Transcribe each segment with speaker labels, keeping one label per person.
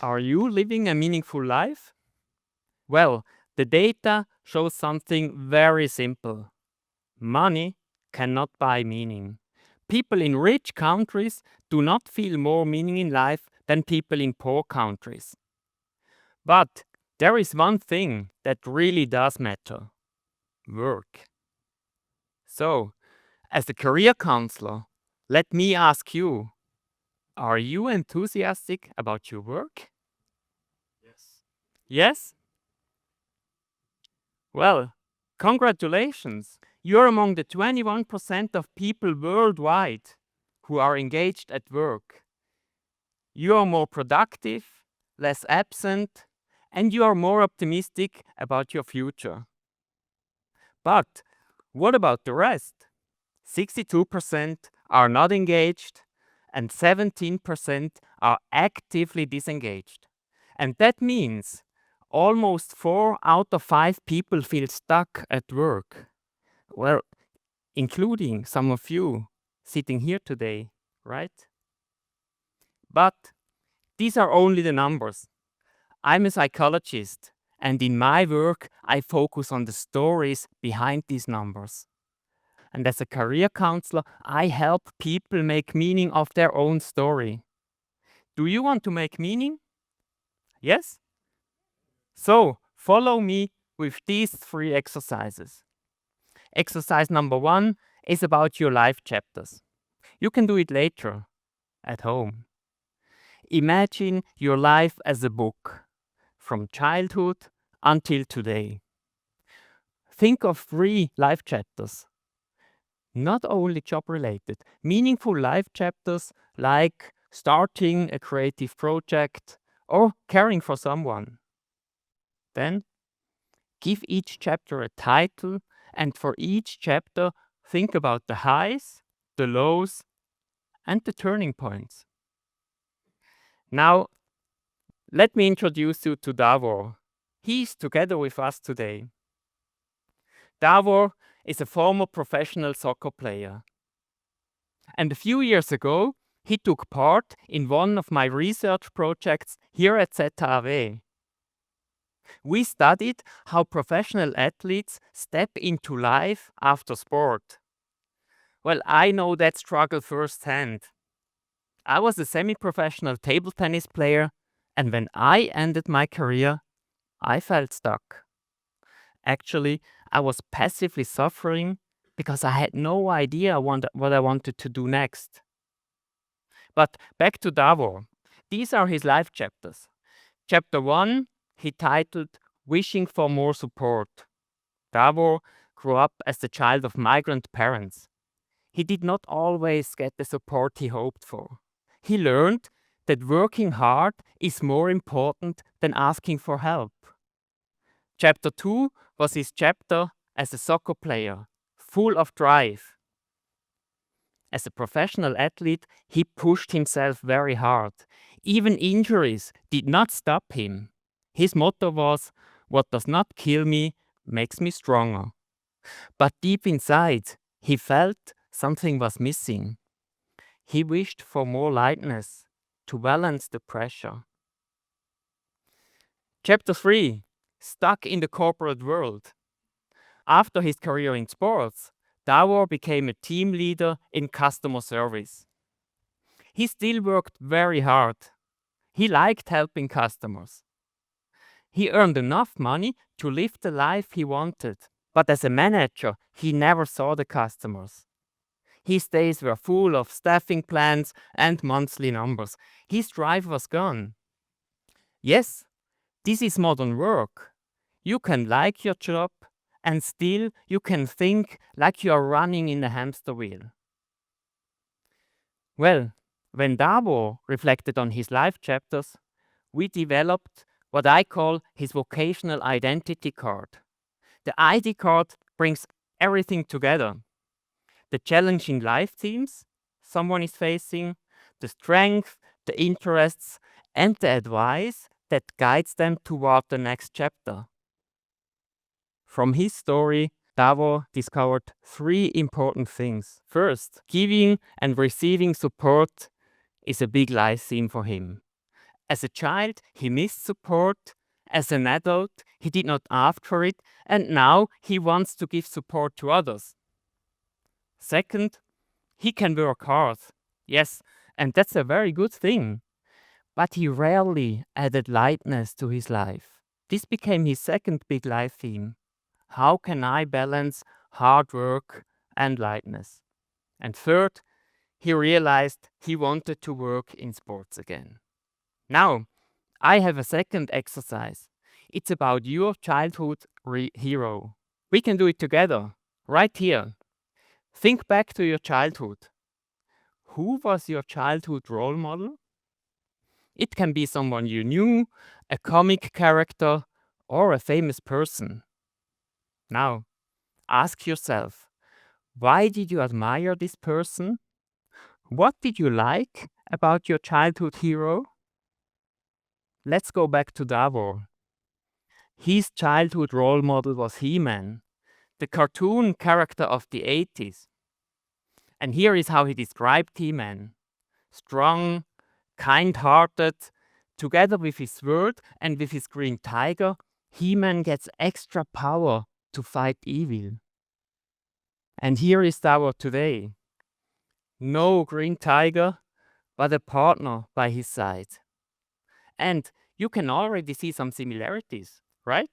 Speaker 1: Are you living a meaningful life? Well, the data shows something very simple. Money cannot buy meaning. People in rich countries do not feel more meaning in life than people in poor countries. But there is one thing that really does matter: work. So, as a career counselor, let me ask you, are you enthusiastic about your work? Yes? Well, congratulations! You're among the 21% of people worldwide who are engaged at work. You are more productive, less absent, and you are more optimistic about your future. But what about the rest? 62% are not engaged and 17% are actively disengaged. And that means almost 4 out of 5 people feel stuck at work. Well, including some of you sitting here today, right? But these are only the numbers. I'm a psychologist, and in my work, I focus on the stories behind these numbers. And as a career counselor, I help people make meaning of their own story. Do you want to make meaning? Yes? So, follow me with these 3 exercises. Exercise number 1 is about your life chapters. You can do it later at home. Imagine your life as a book, from childhood until today. Think of 3 life chapters, not only job related, meaningful life chapters like starting a creative project or caring for someone. Then give each chapter a title, and for each chapter, think about the highs, the lows, and the turning points. Now, let me introduce you to Davor. He's together with us today. Davor is a former professional soccer player. And a few years ago, he took part in one of my research projects here at ZHAW. We studied how professional athletes step into life after sport. Well, I know that struggle firsthand. I was a semi-professional table tennis player, and when I ended my career, I felt stuck. Actually, I was passively suffering because I had no idea what I wanted to do next. But back to Davor. These are his life chapters. Chapter 1, he titled Wishing for More Support. Davor grew up as the child of migrant parents. He did not always get the support he hoped for. He learned that working hard is more important than asking for help. Chapter 2 was his chapter as a soccer player, full of drive. As a professional athlete, he pushed himself very hard. Even injuries did not stop him. His motto was, "What does not kill me makes me stronger." But deep inside, he felt something was missing. He wished for more lightness to balance the pressure. Chapter 3, stuck in the corporate world. After his career in sports, Davor became a team leader in customer service. He still worked very hard. He liked helping customers. He earned enough money to live the life he wanted. But as a manager, he never saw the customers. His days were full of staffing plans and monthly numbers. His drive was gone. Yes, this is modern work. You can like your job, and still you can think like you are running in a hamster wheel. Well, when Davor reflected on his life chapters, we developed what I call his vocational identity card. The ID card brings everything together: the challenging life themes someone is facing, the strength, the interests, and the advice that guides them toward the next chapter. From his story, Davor discovered 3 important things. First, giving and receiving support is a big life theme for him. As a child, he missed support. As an adult, he did not ask for it, and now he wants to give support to others. Second, he can work hard. Yes, and that's a very good thing. But he rarely added lightness to his life. This became his second big life theme. How can I balance hard work and lightness? And third, he realized he wanted to work in sports again. Now, I have a second exercise. It's about your childhood hero. We can do it together, right here. Think back to your childhood. Who was your childhood role model? It can be someone you knew, a comic character, or a famous person. Now, ask yourself, why did you admire this person? What did you like about your childhood hero? Let's go back to Davor. His childhood role model was He-Man, the cartoon character of the 80s. And here is how he described He-Man. Strong, kind-hearted, together with his sword and with his green tiger, He-Man gets extra power to fight evil. And here is Davor today. No green tiger, but a partner by his side. And you can already see some similarities, right?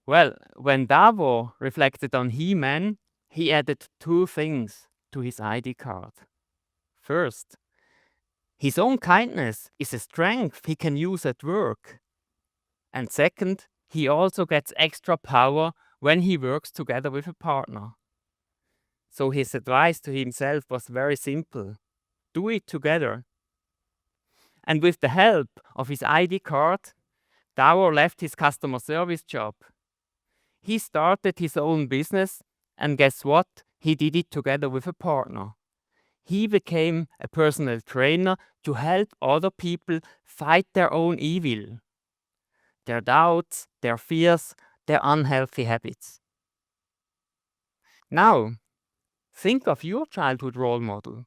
Speaker 1: Well, when Davor reflected on He-Man, he added two things to his ID card. First, his own kindness is a strength he can use at work. And second, he also gets extra power when he works together with a partner. So his advice to himself was very simple. Do it together. And with the help of his ID card, Davor left his customer service job. He started his own business, and guess what? He did it together with a partner. He became a personal trainer to help other people fight their own evil, their doubts, their fears, their unhealthy habits. Now, think of your childhood role model.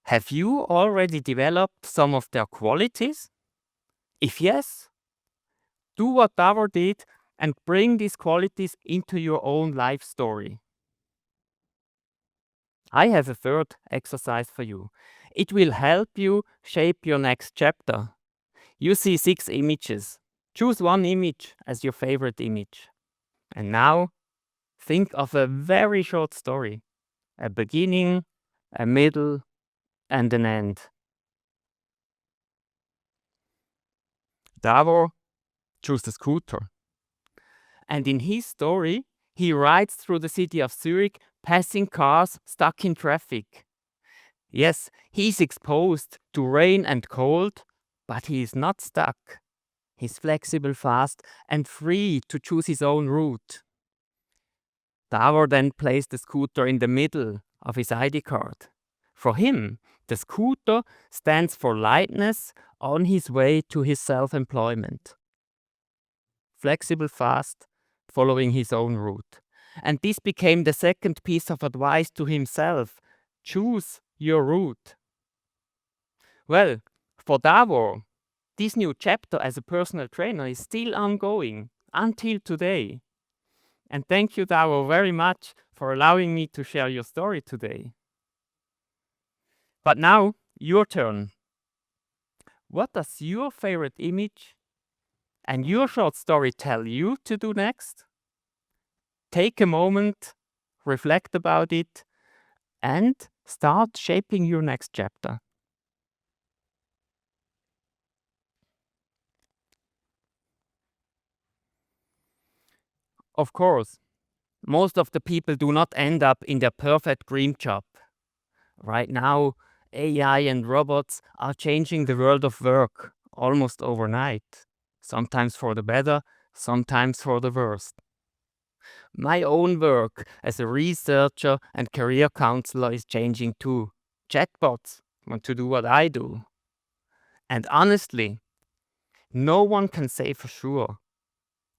Speaker 1: Have you already developed some of their qualities? If yes, do what Davor did and bring these qualities into your own life story. I have a third exercise for you. It will help you shape your next chapter. You see 6 images. Choose one image as your favorite image. And now, think of a very short story. A beginning, a middle, and an end. Davor chose the scooter. And in his story, he rides through the city of Zurich, passing cars stuck in traffic. Yes, he's exposed to rain and cold, but he is not stuck. He's flexible, fast, and free to choose his own route. Davor then placed the scooter in the middle of his ID card. For him, the scooter stands for lightness on his way to his self-employment. Flexible, fast, following his own route. And this became the second piece of advice to himself. Choose your route. Well, for Davor, this new chapter as a personal trainer is still ongoing until today. And thank you, Davor, very much for allowing me to share your story today. But now, your turn. What does your favorite image and your short story tell you to do next? Take a moment, reflect about it, and start shaping your next chapter. Of course, most of the people do not end up in their perfect dream job. Right now, AI and robots are changing the world of work almost overnight, sometimes for the better, sometimes for the worse. My own work as a researcher and career counselor is changing too. Chatbots want to do what I do. And honestly, no one can say for sure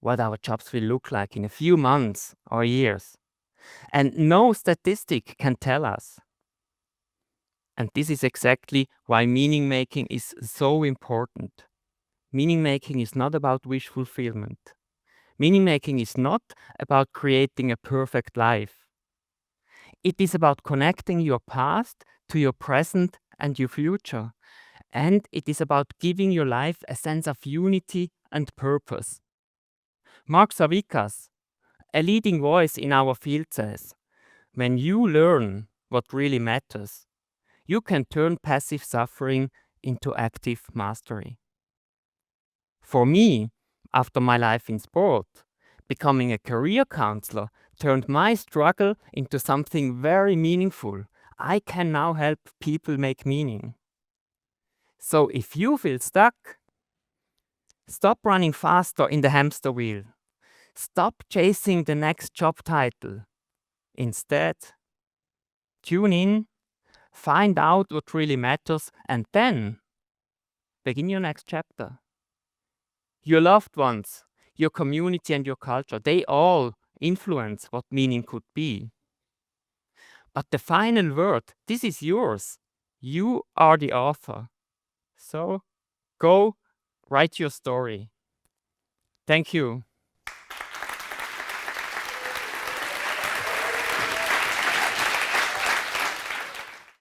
Speaker 1: what our jobs will look like in a few months or years. And no statistic can tell us. And this is exactly why meaning making is so important. Meaning making is not about wish fulfillment. Meaning making is not about creating a perfect life. It is about connecting your past to your present and your future. And it is about giving your life a sense of unity and purpose. Mark Savikas, a leading voice in our field, says, when you learn what really matters, you can turn passive suffering into active mastery. For me, after my life in sport, becoming a career counselor turned my struggle into something very meaningful. I can now help people make meaning. So if you feel stuck, stop running faster in the hamster wheel. Stop chasing the next job title. Instead, tune in, find out what really matters, and then begin your next chapter. Your loved ones, your community, and your culture, they all influence what meaning could be. But the final word, this is yours. You are the author. So go write your story. Thank you.